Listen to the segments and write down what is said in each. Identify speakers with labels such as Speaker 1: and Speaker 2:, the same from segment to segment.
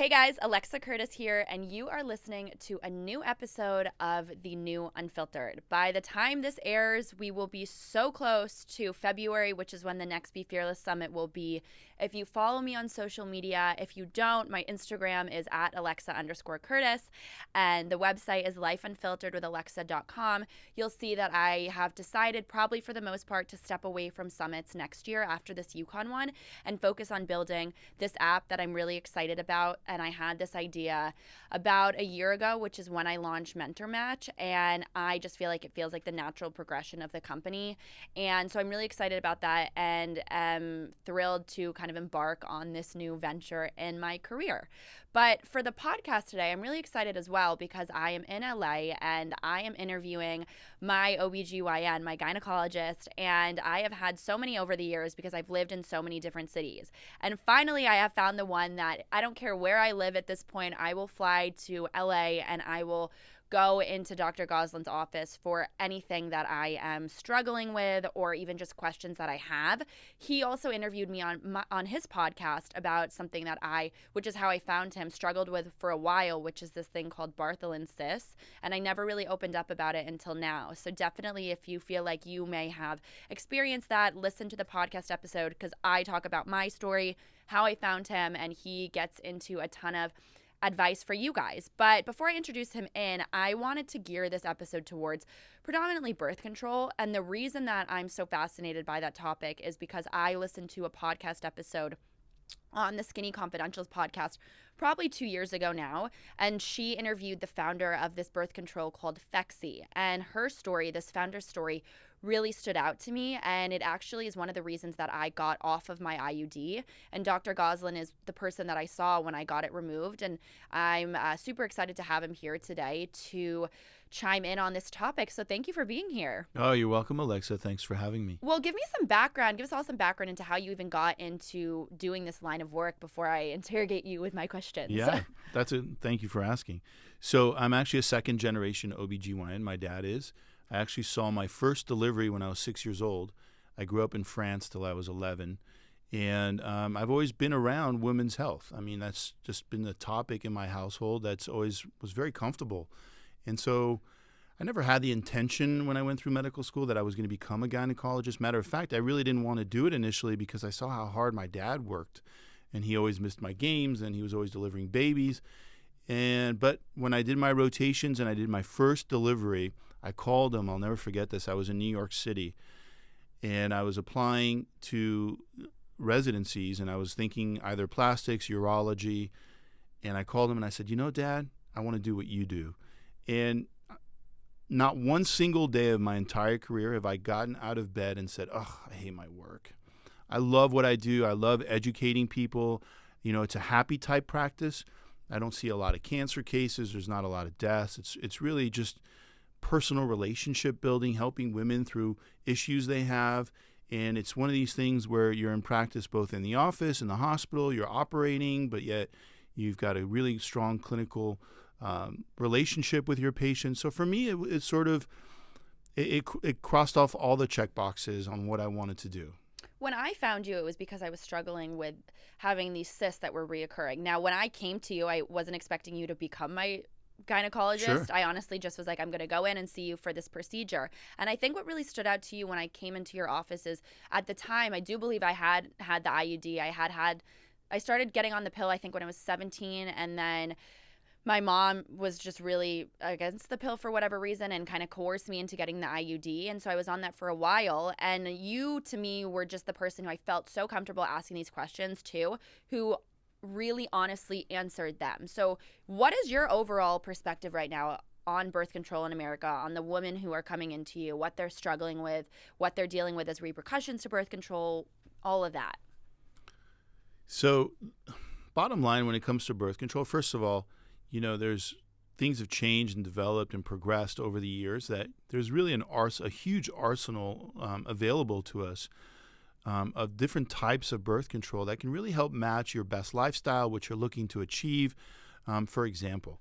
Speaker 1: Hey guys, Alexa Curtis here, and you are listening to a new episode of the new Unfiltered. By the time this airs, we will be so close to February, which is when the next Be Fearless Summit will be. If you follow me on social media, if you don't, my Instagram is at Alexa_Curtis, and the website is lifeunfilteredwithalexa.com. You'll see that I have decided, probably for the most part, to step away from summits next year after this Yukon one and focus on building this app that I'm really excited about. And I had this idea about a year ago, which is when I launched Mentor Match, and I just feel like it feels like the natural progression of the company. And so I'm really excited about that and am thrilled to kind of embark on this new venture in my career. But for the podcast today, I'm really excited as well because I am in LA and I am interviewing my OBGYN, my gynecologist, and I have had so many over the years because I've lived in so many different cities. And finally, I have found the one that I don't care where I live at this point, I will fly to LA and I will go into Dr. Ghozland's office for anything that I am struggling with or even just questions that I have. He also interviewed me on his podcast about something that which is how I found him, struggled with for a while, which is this thing called Bartholin cysts, and I never really opened up about it until now. So definitely, if you feel like you may have experienced that, listen to the podcast episode because I talk about my story, how I found him, and he gets into a ton of advice for you guys. But before I introduce him in, I wanted to gear this episode towards predominantly birth control. And the reason that I'm so fascinated by that topic is because I listened to a podcast episode on the Skinny Confidentials podcast probably 2 years ago now, and she interviewed the founder of this birth control called PHEXXI, and her story, this founder's story, really stood out to me, and it actually is one of the reasons that I got off of my IUD, and Dr. Ghozland is the person that I saw when I got it removed, and I'm super excited to have him here today to chime in on this topic. So thank you for being here.
Speaker 2: Oh, you're welcome, Alexa. Thanks for having me.
Speaker 1: Well, give us all some background into how you even got into doing this line of work before I interrogate you with my questions.
Speaker 2: Yeah, thank you for asking. So I'm actually a second generation OBGYN. My dad is. I actually saw my first delivery when I was 6 years old. I grew up in France till I was 11. And I've always been around women's health. I mean, that's just been the topic in my household. That's always was very comfortable. And so I never had the intention when I went through medical school that I was going to become a gynecologist. Matter of fact, I really didn't want to do it initially because I saw how hard my dad worked. And he always missed my games and he was always delivering babies. But when I did my rotations and I did my first delivery, I called him. I'll never forget this. I was in New York City and I was applying to residencies and I was thinking either plastics, urology. And I called him and I said, Dad, I want to do what you do. And not one single day of my entire career have I gotten out of bed and said, I hate my work. I love what I do. I love educating people. It's a happy type practice. I don't see a lot of cancer cases. There's not a lot of deaths. It's really just personal relationship building, helping women through issues they have. And it's one of these things where you're in practice both in the office, in the hospital, you're operating, but yet you've got a really strong clinical relationship with your patients. So for me, it sort of crossed off all the check boxes on what I wanted to do.
Speaker 1: When I found you, it was because I was struggling with having these cysts that were reoccurring. Now, when I came to you, I wasn't expecting you to become my gynecologist.
Speaker 2: Sure.
Speaker 1: I honestly just was like, I'm going to go in and see you for this procedure. And I think what really stood out to you when I came into your office is at the time, I do believe I had the IUD. I started getting on the pill, I think, when I was 17, and then my mom was just really against the pill for whatever reason and kind of coerced me into getting the IUD. And so I was on that for a while. And you, to me, were just the person who I felt so comfortable asking these questions to, who really honestly answered them. So what is your overall perspective right now on birth control in America, on the women who are coming into you, what they're struggling with, what they're dealing with as repercussions to birth control, all of that?
Speaker 2: So bottom line, when it comes to birth control, first of all, there's things have changed and developed and progressed over the years that there's really a huge arsenal available to us of different types of birth control that can really help match your best lifestyle, what you're looking to achieve. For example,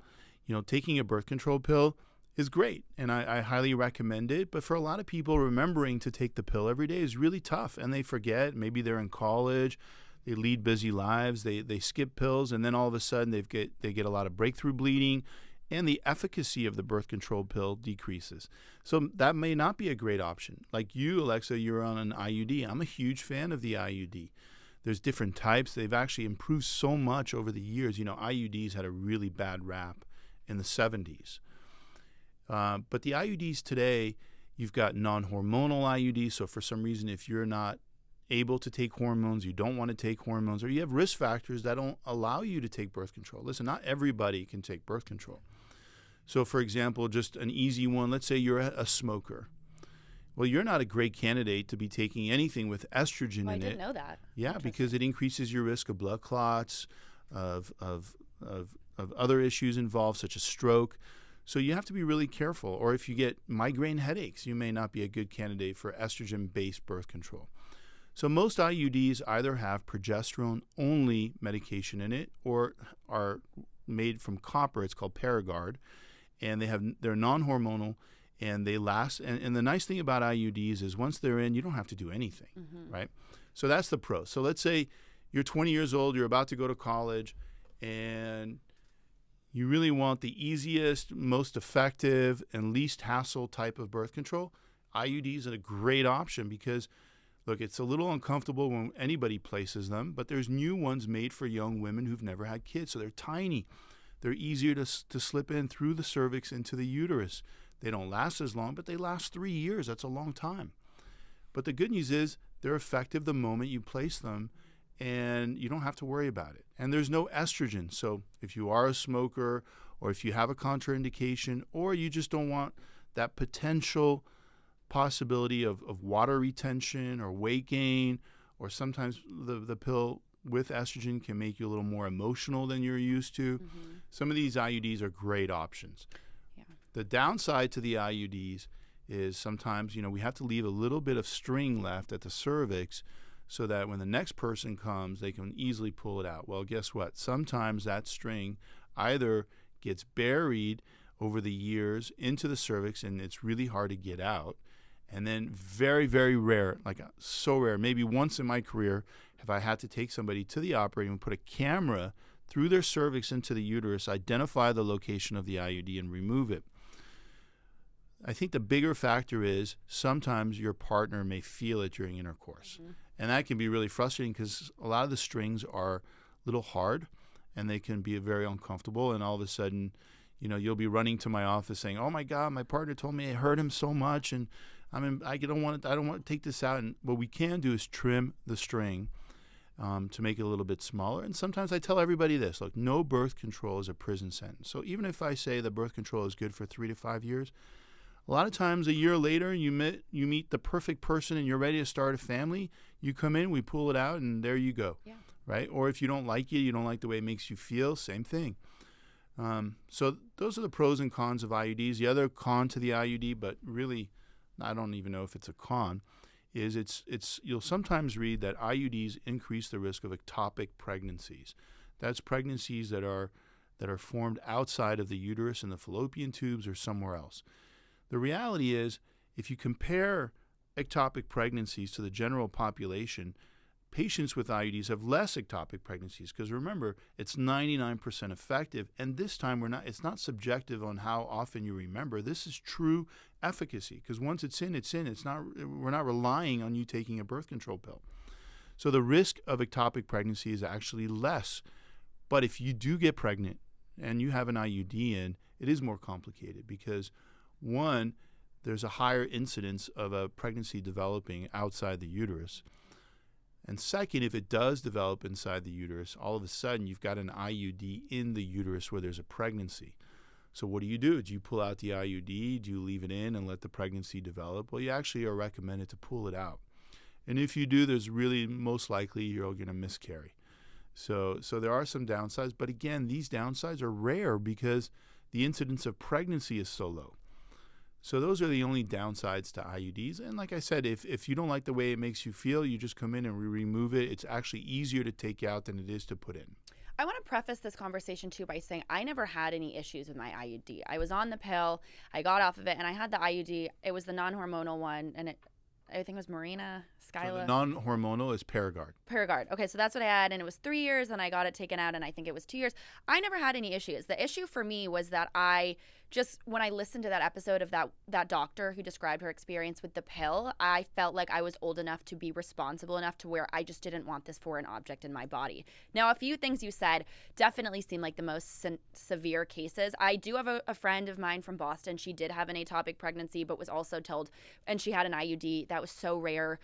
Speaker 2: taking a birth control pill is great, and I highly recommend it. But for a lot of people, remembering to take the pill every day is really tough, and they forget. Maybe they're in college. They lead busy lives. They skip pills, and then all of a sudden they get a lot of breakthrough bleeding, and the efficacy of the birth control pill decreases. So that may not be a great option. Like you, Alexa, you're on an IUD. I'm a huge fan of the IUD. There's different types. They've actually improved so much over the years. You know, IUDs had a really bad rap in the 70s. But the IUDs today, you've got non-hormonal IUDs. So for some reason, if you're not able to take hormones, you don't want to take hormones, or you have risk factors that don't allow you to take birth control. Listen, not everybody can take birth control. So for example, just an easy one, let's say you're a smoker. Well, you're not a great candidate to be taking anything with estrogen in it.
Speaker 1: I didn't know that.
Speaker 2: Yeah, because it increases your risk of blood clots, of other issues involved, such as stroke. So you have to be really careful. Or if you get migraine headaches, you may not be a good candidate for estrogen-based birth control. So most IUDs either have progesterone-only medication in it or are made from copper. It's called Paragard. And they're non-hormonal, and they last. And the nice thing about IUDs is once they're in, you don't have to do anything, right? So that's the pro. So let's say you're 20 years old, you're about to go to college, and you really want the easiest, most effective, and least hassle type of birth control. IUDs are a great option because, look, it's a little uncomfortable when anybody places them, but there's new ones made for young women who've never had kids. So they're tiny. They're easier to slip in through the cervix into the uterus. They don't last as long, but they last 3 years. That's a long time. But the good news is they're effective the moment you place them, and you don't have to worry about it. And there's no estrogen. So if you are a smoker, or if you have a contraindication, or you just don't want that potential possibility of water retention or weight gain, or sometimes the pill with estrogen can make you a little more emotional than you're used to. Some of these IUDs are great options. Yeah. The downside to the IUDs is sometimes, we have to leave a little bit of string left at the cervix so that when the next person comes, they can easily pull it out. Well, guess what? Sometimes that string either gets buried over the years into the cervix, and it's really hard to get out. And then very, very rare, like so rare, maybe once in my career, have I had to take somebody to the operating room, put a camera through their cervix into the uterus, identify the location of the IUD, and remove it. I think the bigger factor is sometimes your partner may feel it during intercourse. And that can be really frustrating because a lot of the strings are a little hard and they can be very uncomfortable. And all of a sudden, you'll be running to my office saying, "Oh my God, my partner told me it hurt him so much, and I don't want to take this out." And what we can do is trim the string to make it a little bit smaller. And sometimes I tell everybody this: look, no birth control is a prison sentence. So even if I say the birth control is good for 3 to 5 years, a lot of times a year later you meet the perfect person and you're ready to start a family. You come in, we pull it out, and there you go. Yeah. Right? Or if you don't like it, you don't like the way it makes you feel, same thing. So those are the pros and cons of IUDs. The other con to the IUD, but really I don't even know if it's a con, is it's you'll sometimes read that IUDs increase the risk of ectopic pregnancies. That's pregnancies that are formed outside of the uterus in the fallopian tubes or somewhere else. The reality is, if you compare ectopic pregnancies to the general population, patients with IUDs have less ectopic pregnancies because remember, it's 99% effective, and this time it's not subjective on how often you remember. This is true efficacy because once it's in. We're not relying on you taking a birth control pill. So the risk of ectopic pregnancy is actually less. But if you do get pregnant and you have an IUD in, it is more complicated because one, there's a higher incidence of a pregnancy developing outside the uterus. And second, if it does develop inside the uterus, all of a sudden you've got an IUD in the uterus where there's a pregnancy. So what do? Do you pull out the IUD? Do you leave it in and let the pregnancy develop? Well, you actually are recommended to pull it out. And if you do, there's really most likely you're going to miscarry. So there are some downsides. But again, these downsides are rare because the incidence of pregnancy is so low. So those are the only downsides to IUDs. And like I said, if you don't like the way it makes you feel, you just come in and remove it. It's actually easier to take out than it is to put in.
Speaker 1: I want to preface this conversation too by saying I never had any issues with my IUD. I was on the pill, I got off of it, and I had the IUD. It was the non-hormonal one, and I think it was Marina,
Speaker 2: So
Speaker 1: Skyla.
Speaker 2: the non-hormonal is Paragard.
Speaker 1: Paragard. Okay, so that's what I had, and it was 3 years, and I got it taken out, and I think it was 2 years. I never had any issues. The issue for me was that I just, when I listened to that episode of that doctor who described her experience with the pill, I felt like I was old enough to be responsible enough to where I just didn't want this for an object in my body. Now, a few things you said definitely seem like the most severe cases. I do have a friend of mine from Boston. She did have an ectopic pregnancy, but was also told, and she had an IUD. That was so rare.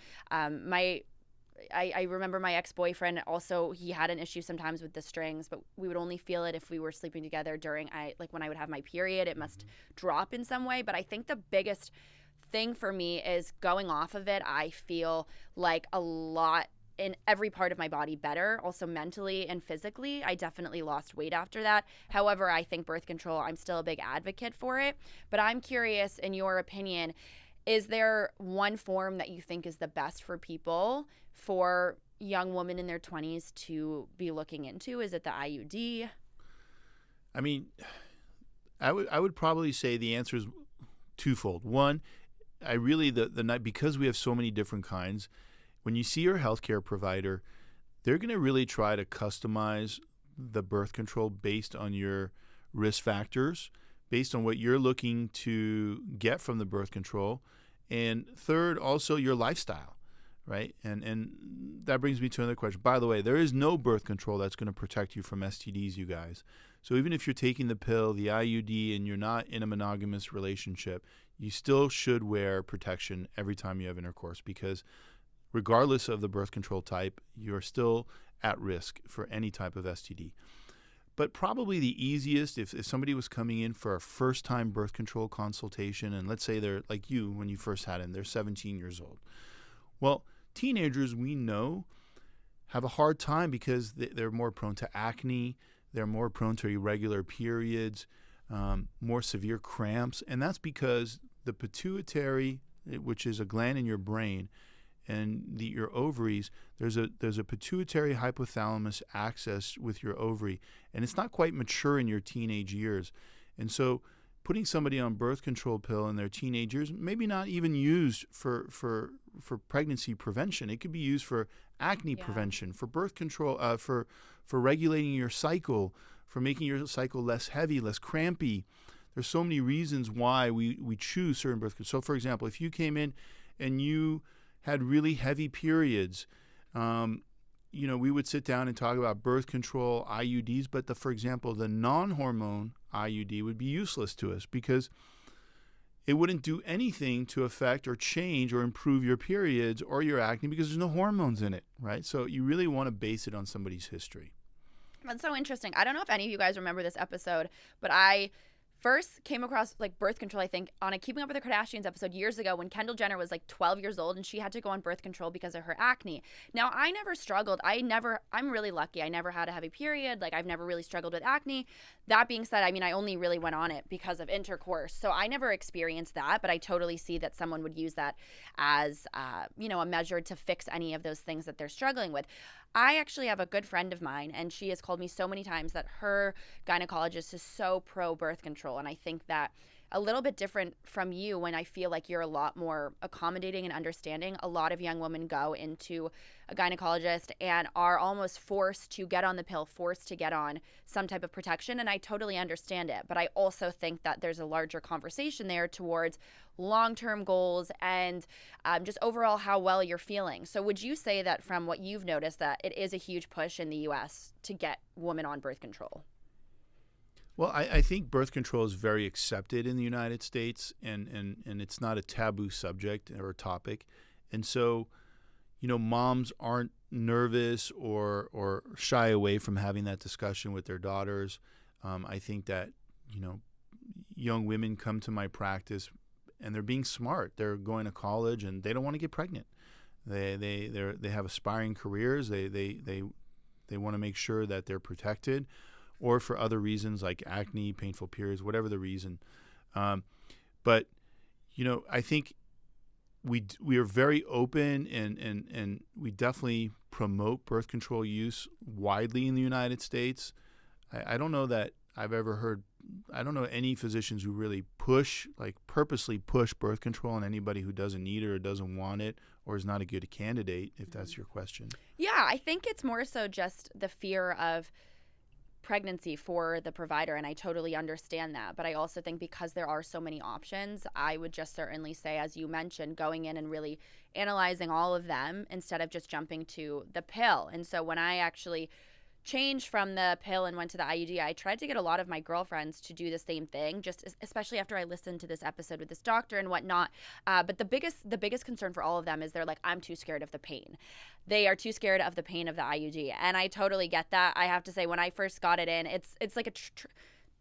Speaker 1: I remember my ex-boyfriend also, he had an issue sometimes with the strings, but we would only feel it if we were sleeping together during, when I would have my period. It must drop in some way. But I think the biggest thing for me is going off of it. I feel like a lot in every part of my body better, also mentally and physically. I definitely lost weight after that. However, I think birth control, I'm still a big advocate for it. But I'm curious, in your opinion, is there one form that you think is the best for people, for young women in their 20s to be looking into? Is it the IUD?
Speaker 2: I mean, I would probably say the answer is twofold. One, I really because we have so many different kinds, when you see your healthcare provider, they're going to really try to customize the birth control based on your risk factors, based on what you're looking to get from the birth control. And third, also your lifestyle, right? And that brings me to another question. By the way, there is no birth control that's going to protect you from STDs, you guys. So even if you're taking the pill, the IUD, and you're not in a monogamous relationship, you still should wear protection every time you have intercourse, because regardless of the birth control type, you're still at risk for any type of STD. But probably the easiest, if somebody was coming in for a first-time birth control consultation, and let's say they're like you when you first had it, and they're 17 years old. Well, teenagers, we know, have a hard time because they're more prone to acne, they're more prone to irregular periods, more severe cramps, and that's because the pituitary, which is a gland in your brain, and your ovaries, there's a pituitary hypothalamus axis with your ovary, and it's not quite mature in your teenage years. And so putting somebody on birth control pill in their teenage years, maybe not even used for pregnancy prevention. It could be used for acne prevention, for birth control, for regulating your cycle, for making your cycle less heavy, less crampy. There's so many reasons why we choose certain birth control. So for example, if you came in and you had really heavy periods, we would sit down and talk about birth control, IUDs, but for example, the non-hormone IUD would be useless to us because it wouldn't do anything to affect or change or improve your periods or your acne because there's no hormones in it, right? So you really want to base it on somebody's history.
Speaker 1: That's so interesting. I don't know if any of you guys remember this episode, but I first came across birth control, I think, on a Keeping Up with the Kardashians episode years ago when Kendall Jenner was 12 years old and she had to go on birth control because of her acne. Now, I never struggled. I'm really lucky. I never had a heavy period. I've never really struggled with acne. That being said, I only really went on it because of intercourse. So I never experienced that, but I totally see that someone would use that as, a measure to fix any of those things that they're struggling with. I actually have a good friend of mine, and she has called me so many times that her gynecologist is so pro birth control. And I think that a little bit different from you, when I feel like you're a lot more accommodating and understanding. A lot of young women go into a gynecologist and are almost forced to get on the pill, forced to get on some type of protection. And I totally understand it. But I also think that there's a larger conversation there towards long-term goals and just overall how well you're feeling. So would you say that from what you've noticed that it is a huge push in the U.S. to get women on birth control?
Speaker 2: Well, I think birth control is very accepted in the United States, and it's not a taboo subject or topic. And so, moms aren't nervous or shy away from having that discussion with their daughters. I think that, young women come to my practice and they're being smart. They're going to college and they don't want to get pregnant. They have aspiring careers. They want to make sure that they're protected, or for other reasons like acne, painful periods, whatever the reason. But I think we are very open and we definitely promote birth control use widely in the United States. I don't know that I've ever heard, I don't know any physicians who really purposely push birth control on anybody who doesn't need it or doesn't want it or is not a good candidate, if that's your question.
Speaker 1: Yeah, I think it's more so just the fear of pregnancy for the provider, and I totally understand that. But I also think because there are so many options, I would just certainly say, as you mentioned, going in and really analyzing all of them instead of just jumping to the pill. And so when I actually changed from the pill and went to the IUD, I tried to get a lot of my girlfriends to do the same thing, just especially after I listened to this episode with this doctor and whatnot. But the biggest concern for all of them is they're like, I'm too scared of the pain. They are too scared of the pain of the IUD. And I totally get that. I have to say, when I first got it in, it's like a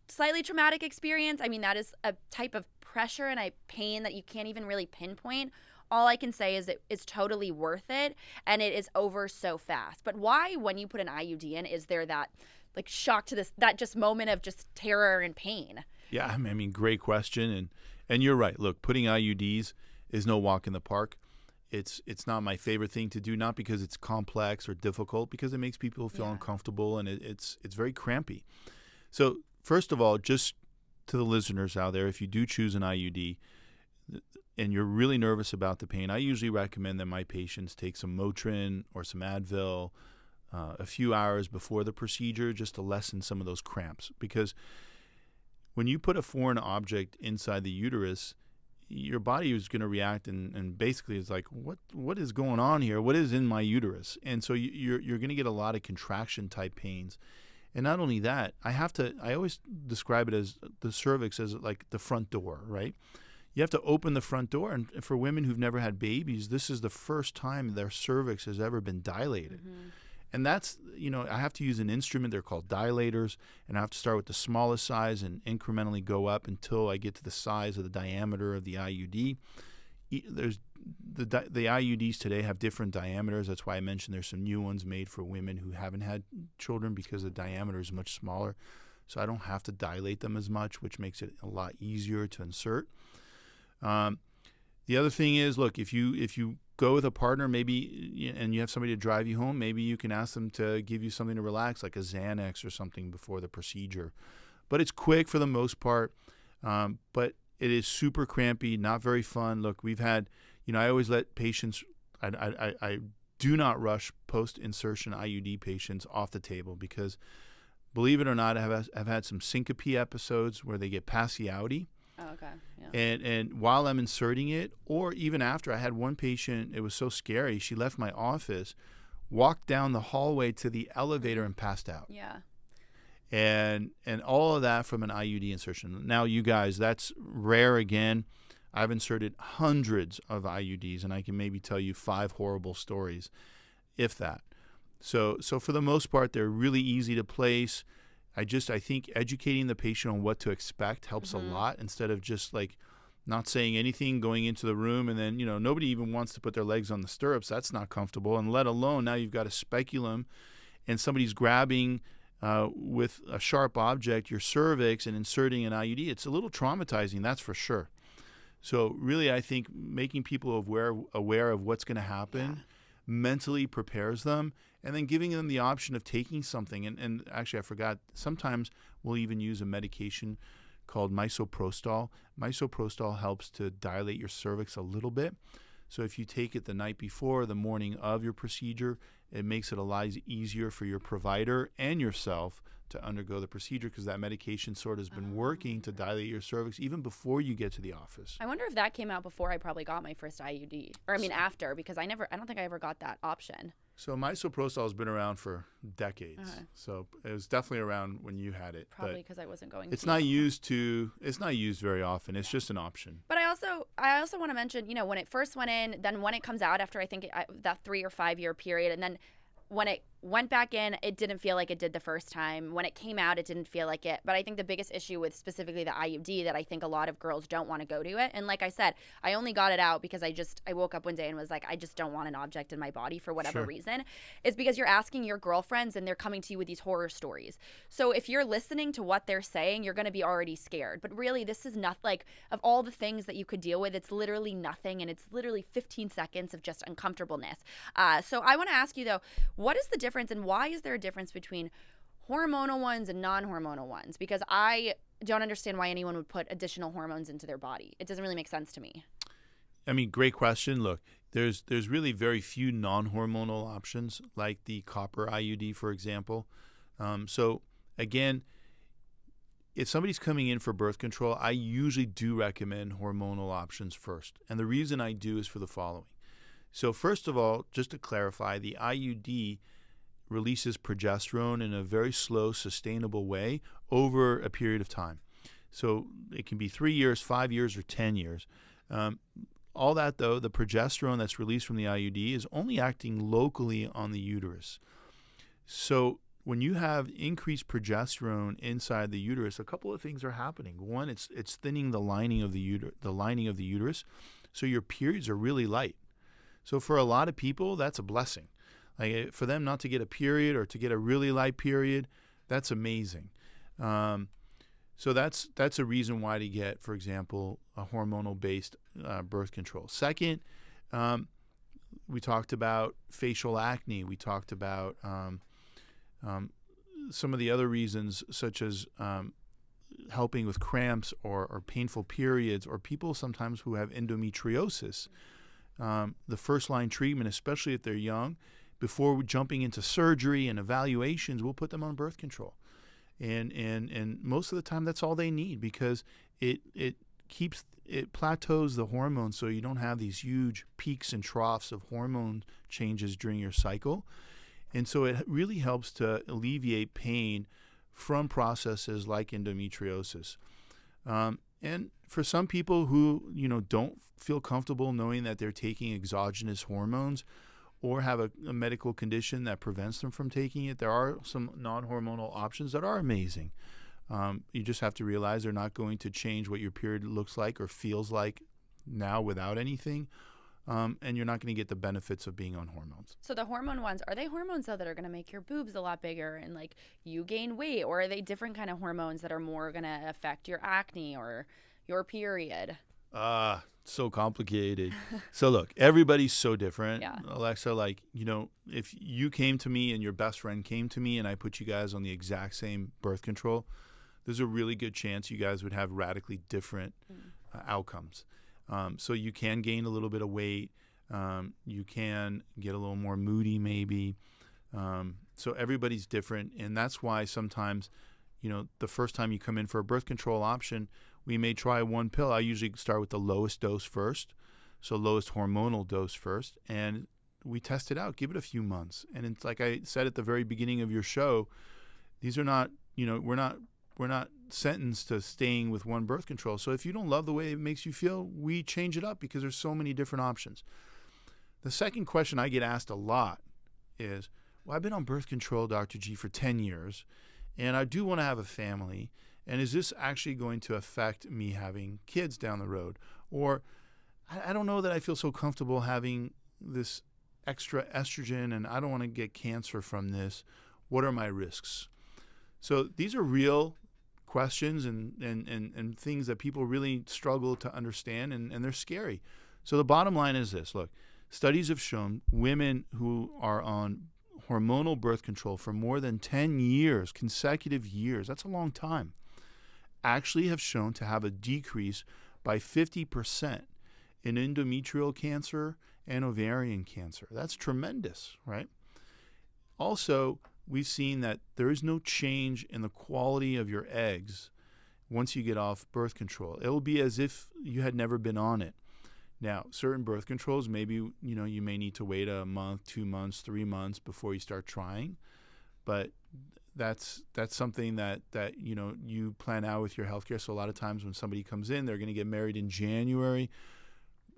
Speaker 1: slightly traumatic experience. I mean, that is a type of pressure and a pain that you can't even really pinpoint. All I can say is it's totally worth it, and it is over so fast. But why, when you put an IUD in, is there that like shock to that just moment of just terror and pain?
Speaker 2: Yeah, I mean, great question, and you're right. Look, putting IUDs is no walk in the park. It's not my favorite thing to do, not because it's complex or difficult, because it makes people feel uncomfortable, and it's very crampy. So first of all, just to the listeners out there, if you do choose an IUD and you're really nervous about the pain, I usually recommend that my patients take some Motrin or some Advil a few hours before the procedure, just to lessen some of those cramps. Because when you put a foreign object inside the uterus, your body is going to react and basically it's like, what is going on here? What is in my uterus? And so you're going to get a lot of contraction type pains. And not only that, I always describe it as the cervix as like the front door, right? You have to open the front door, and for women who've never had babies, this is the first time their cervix has ever been dilated. Mm-hmm. And that's, I have to use an instrument. They're called dilators, and I have to start with the smallest size and incrementally go up until I get to the size of the diameter of the IUD. There's the IUDs today have different diameters. That's why I mentioned there's some new ones made for women who haven't had children, because the diameter is much smaller. So I don't have to dilate them as much, which makes it a lot easier to insert. The other thing is, look, if you go with a partner, maybe, and you have somebody to drive you home, maybe you can ask them to give you something to relax, like a Xanax or something before the procedure. But it's quick for the most part, but it is super crampy, not very fun. Look, we've had, I always let patients, I do not rush post-insertion IUD patients off the table, because, believe it or not, I've had some syncope episodes where they get passy-outy.
Speaker 1: Oh, okay. Yeah.
Speaker 2: And while I'm inserting it, or even after, I had one patient, it was so scary, she left my office, walked down the hallway to the elevator and passed out.
Speaker 1: Yeah.
Speaker 2: And all of that from an IUD insertion. Now, you guys, that's rare again. I've inserted hundreds of IUDs, and I can maybe tell you 5 horrible stories, if that. So for the most part, they're really easy to place. I think educating the patient on what to expect helps a lot, instead of just like not saying anything, going into the room, and then, nobody even wants to put their legs on the stirrups. That's not comfortable. And let alone now you've got a speculum and somebody's grabbing with a sharp object your cervix and inserting an IUD. It's a little traumatizing, that's for sure. So really, I think making people aware of what's going to happen mentally prepares them, and then giving them the option of taking something. And actually, I forgot, sometimes we'll even use a medication called misoprostol. Misoprostol helps to dilate your cervix a little bit. So if you take it the night before or the morning of your procedure, it makes it a lot easier for your provider and yourself to undergo the procedure, because that medication sort of has been working to dilate your cervix even before you get to the office.
Speaker 1: I wonder if that came out before I probably got my first IUD, or after, because I don't think I ever got that option.
Speaker 2: So misoprostol has been around for decades. So it was definitely around when you had it.
Speaker 1: Probably because I wasn't going.
Speaker 2: It's not used very often. It's just an option.
Speaker 1: But I also want to mention, when it first went in, then when it comes out after that 3 or 5 year period, and then when it went back in, it didn't feel like it did the first time. When it came out, it didn't feel like it. But I think the biggest issue with specifically the IUD, that I think a lot of girls don't want to go to it. And like I said, I only got it out because I woke up one day and was like, I just don't want an object in my body for whatever reason. It's because you're asking your girlfriends and they're coming to you with these horror stories. So if you're listening to what they're saying, you're going to be already scared. But really, this is not like, of all the things that you could deal with, it's literally nothing. And it's literally 15 seconds of just uncomfortableness. So I want to ask you, though, what is the difference, and why is there a difference between hormonal ones and non-hormonal ones? Because I don't understand why anyone would put additional hormones into their body. It doesn't really make sense to me.
Speaker 2: I mean, great question. Look, there's really very few non-hormonal options like the copper IUD, for example. So again, if somebody's coming in for birth control, I usually do recommend hormonal options first. And the reason I do is for the following. So first of all, just to clarify, the IUD releases progesterone in a very slow, sustainable way over a period of time. So it can be 3 years, 5 years, or 10 years. All that, though, the progesterone that's released from the IUD is only acting locally on the uterus. So when you have increased progesterone inside the uterus, a couple of things are happening. One, it's thinning the lining of the uterus, so your periods are really light. So for a lot of people, that's a blessing. Like for them not to get a period or to get a really light period, that's amazing. So that's a reason why to get, for example, a hormonal-based birth control. Second, we talked about facial acne. We talked about some of the other reasons, such as helping with cramps or painful periods, or people sometimes who have endometriosis. The first-line treatment, especially if they're young, before jumping into surgery and evaluations, we'll put them on birth control. And most of the time that's all they need, because it plateaus the hormones, so you don't have these huge peaks and troughs of hormone changes during your cycle. And so it really helps to alleviate pain from processes like endometriosis. And for some people who don't feel comfortable knowing that they're taking exogenous hormones, or have a medical condition that prevents them from taking it, there are some non-hormonal options that are amazing. You just have to realize they're not going to change what your period looks like or feels like now without anything, and you're not going to get the benefits of being on hormones.
Speaker 1: So the hormone ones, are they hormones, though, that are going to make your boobs a lot bigger and, like, you gain weight? Or are they different kind of hormones that are more going to affect your acne or your period?
Speaker 2: So complicated. So look, everybody's so different.
Speaker 1: Yeah.
Speaker 2: Alexa, if you came to me and your best friend came to me and I put you guys on the exact same birth control, there's a really good chance you guys would have radically different outcomes. So you can gain a little bit of weight. You can get a little more moody maybe. So everybody's different. And that's why sometimes, the first time you come in for a birth control option, we may try one pill. I usually start with the lowest dose first, so lowest hormonal dose first, and we test it out, give it a few months. And it's like I said at the very beginning of your show, these are not, we're not sentenced to staying with one birth control. So if you don't love the way it makes you feel, we change it up, because there's so many different options. The second question I get asked a lot is, well, I've been on birth control, Dr. G, for 10 years, and I do want to have a family. And is this actually going to affect me having kids down the road? Or I don't know that I feel so comfortable having this extra estrogen, and I don't want to get cancer from this. What are my risks? So these are real questions and things that people really struggle to understand, and they're scary. So the bottom line is this. Look, studies have shown women who are on hormonal birth control for more than 10 years, consecutive years, that's a long time, actually have shown to have a decrease by 50% in endometrial cancer and ovarian cancer. That's tremendous, right? Also, we've seen that there is no change in the quality of your eggs once you get off birth control. It will be as if you had never been on it. Now, certain birth controls, maybe you may need to wait a month, 2 months, 3 months before you start trying, but that's something that you plan out with your healthcare. So a lot of times when somebody comes in, they're going to get married in January,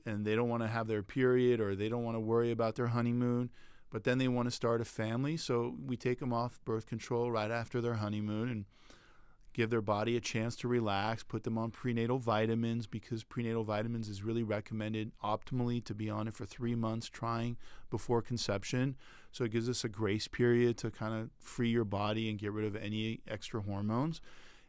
Speaker 2: and they don't want to have their period, or they don't want to worry about their honeymoon, but then they want to start a family. So we take them off birth control right after their honeymoon and give their body a chance to relax, put them on prenatal vitamins, because prenatal vitamins is really recommended optimally to be on it for 3 months trying before conception. So it gives us a grace period to kind of free your body and get rid of any extra hormones,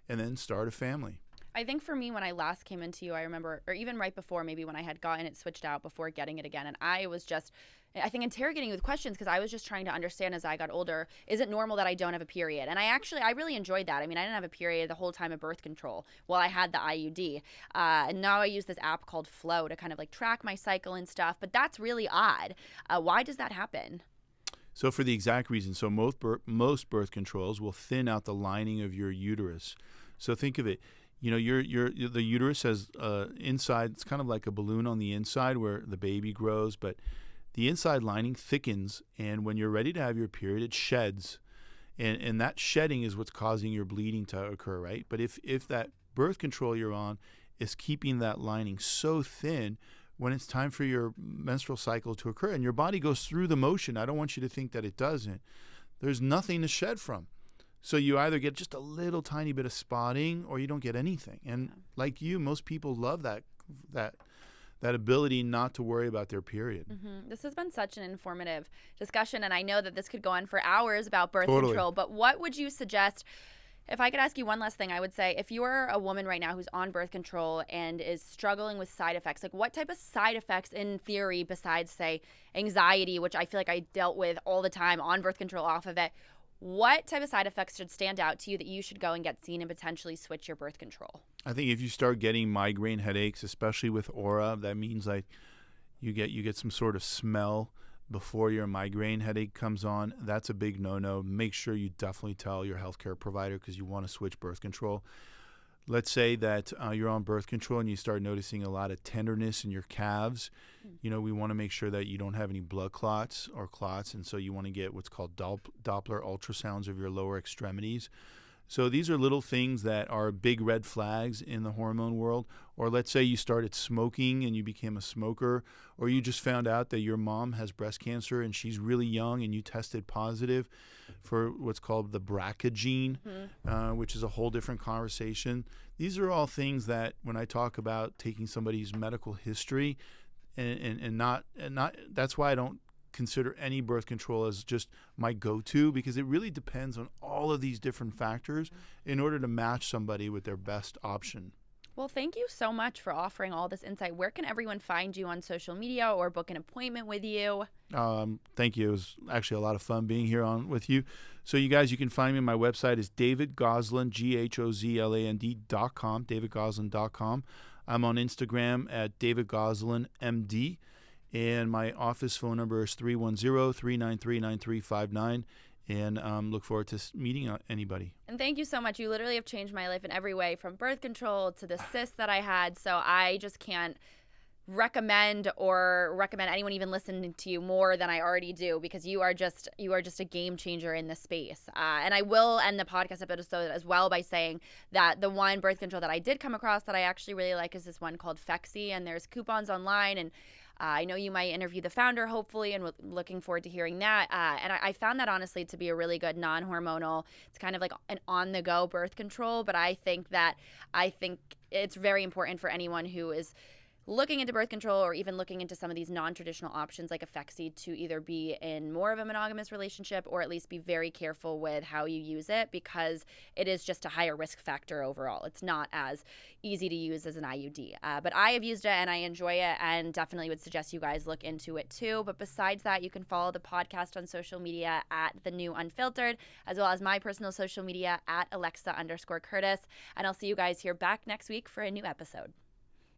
Speaker 2: and then start a family.
Speaker 1: I think for me, when I last came into you, I remember, or even right before, maybe when I had gotten it switched out before getting it again, and I was just, I think, interrogating you with questions because I was just trying to understand as I got older, is it normal that I don't have a period? And I really enjoyed that. I mean, I didn't have a period the whole time of birth control while I had the IUD. And now I use this app called Flow to kind of like track my cycle and stuff, but that's really odd. Why does that happen?
Speaker 2: So for the exact reason, so most birth controls will thin out the lining of your uterus. So think of it, you know, the uterus has inside, it's kind of like a balloon on the inside where the baby grows, but the inside lining thickens, and when you're ready to have your period, it sheds. And that shedding is what's causing your bleeding to occur, right? But if that birth control you're on is keeping that lining so thin, when it's time for your menstrual cycle to occur and your body goes through the motion, I don't want you to think that it doesn't, there's nothing to shed from. So you either get just a little tiny bit of spotting or you don't get anything. And like you, most people love that ability not to worry about their period.
Speaker 1: Mm-hmm. This has been such an informative discussion, and I know that this could go on for hours about birth control, but what would you suggest? If I could ask you one last thing, I would say if you're a woman right now who's on birth control and is struggling with side effects, like what type of side effects in theory besides, say, anxiety, which I feel like I dealt with all the time on birth control off of it, what type of side effects should stand out to you that you should go and get seen and potentially switch your birth control?
Speaker 2: I think if you start getting migraine headaches, especially with aura, that means like you get some sort of smell before your migraine headache comes on. That's a big no-no. Make sure you definitely tell your healthcare provider because you want to switch birth control. Let's say that you're on birth control and you start noticing a lot of tenderness in your calves. You know, we want to make sure that you don't have any blood clots, and so you want to get what's called Doppler ultrasounds of your lower extremities. So these are little things that are big red flags in the hormone world. Or let's say you started smoking and you became a smoker, or you just found out that your mom has breast cancer and she's really young and you tested positive for what's called the BRCA gene, which is a whole different conversation. These are all things that when I talk about taking somebody's medical history and not that's why I don't consider any birth control as just my go-to, because it really depends on all of these different factors in order to match somebody with their best option.
Speaker 1: Well, thank you so much for offering all this insight. Where can everyone find you on social media or book an appointment with you?
Speaker 2: Thank you. It was actually a lot of fun being here on with you. So you guys, you can find me. My website is davidghozland, GHOZLAND.com, davidghozland.com. I'm on Instagram at davidghozlandmd. And my office phone number is 310-393-9359. And look forward to meeting anybody.
Speaker 1: And thank you so much. You literally have changed my life in every way, from birth control to the cyst that I had. So I just can't recommend anyone even listening to you more than I already do, because you are just a game changer in this space. And I will end the podcast episode as well by saying that the one birth control that I did come across that I actually really like is this one called PHEXXI, and there's coupons online, and I know you might interview the founder, hopefully, and we're looking forward to hearing that. And I found that, honestly, to be a really good non-hormonal. It's kind of like an on-the-go birth control, but I think it's very important for anyone who is looking into birth control or even looking into some of these non-traditional options like a PHEXXI to either be in more of a monogamous relationship or at least be very careful with how you use it, because it is just a higher risk factor overall. It's not as easy to use as an IUD. But I have used it and I enjoy it, and definitely would suggest you guys look into it too. But besides that, you can follow the podcast on social media at The New Unfiltered, as well as my personal social media at Alexa_Curtis. And I'll see you guys here back next week for a new episode.